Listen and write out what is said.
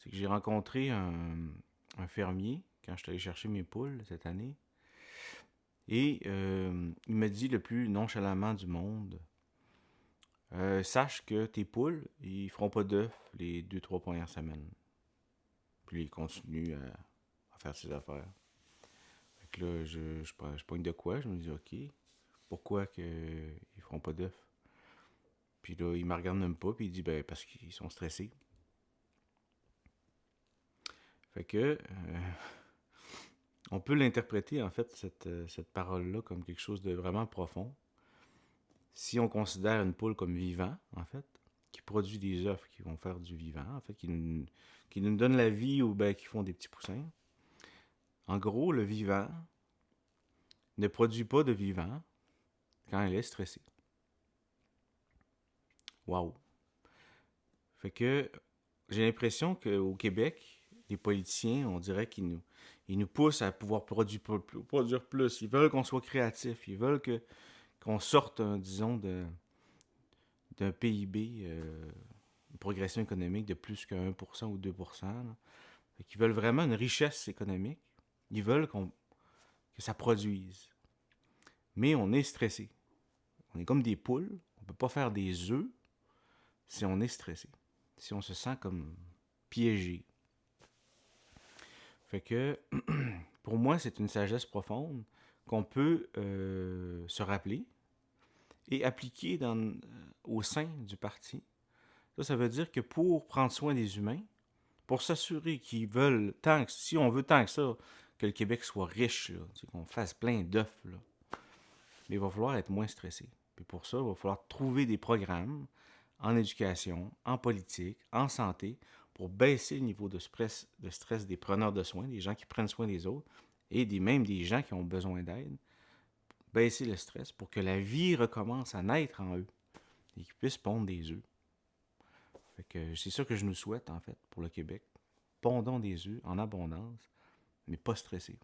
c'est que j'ai rencontré un fermier quand je suis allé chercher mes poules cette année. Et il m'a dit le plus nonchalamment du monde, sache que tes poules, ils feront pas d'œufs les 2, 3 premières semaines. Puis il continue à faire ses affaires. Fait que là, je pogne de quoi? Je me dis, OK, pourquoi qu'ils feront pas d'œufs? Puis là, il me regarde même pas, puis il dit, ben, parce qu'ils sont stressés. Fait que, on peut l'interpréter, en fait, cette parole-là, comme quelque chose de vraiment profond. Si on considère une poule comme vivant, en fait, qui produit des œufs qui vont faire du vivant, en fait, qui nous donnent la vie ou ben, qui font des petits poussins. En gros, le vivant ne produit pas de vivant quand il est stressé. Waouh! Fait que j'ai l'impression qu'au Québec, les politiciens, on dirait ils nous poussent à pouvoir produire plus. Ils veulent qu'on soit créatif. Ils veulent qu'on sorte, disons, d'un PIB, une progression économique de plus que 1% ou 2%. Là. Fait qu'ils veulent vraiment une richesse économique. Ils veulent que ça produise. Mais on est stressé. On est comme des poules. On ne peut pas faire des œufs si on est stressé. Si on se sent comme piégé. Fait que, pour moi, c'est une sagesse profonde qu'on peut se rappeler et appliquer au sein du parti. Ça veut dire que pour prendre soin des humains, pour s'assurer qu'ils veulent si on veut tant que ça, que le Québec soit riche, là, qu'on fasse plein d'œufs, là, mais il va falloir être moins stressé. Puis pour ça, il va falloir trouver des programmes en éducation, en politique, en santé, pour baisser le niveau de stress des preneurs de soins, des gens qui prennent soin des autres, et même des gens qui ont besoin d'aide. Baisser le stress pour que la vie recommence à naître en eux et qu'ils puissent pondre des œufs. Fait que c'est ça que je nous souhaite, en fait, pour le Québec. Pondons des œufs en abondance, mais pas stressés.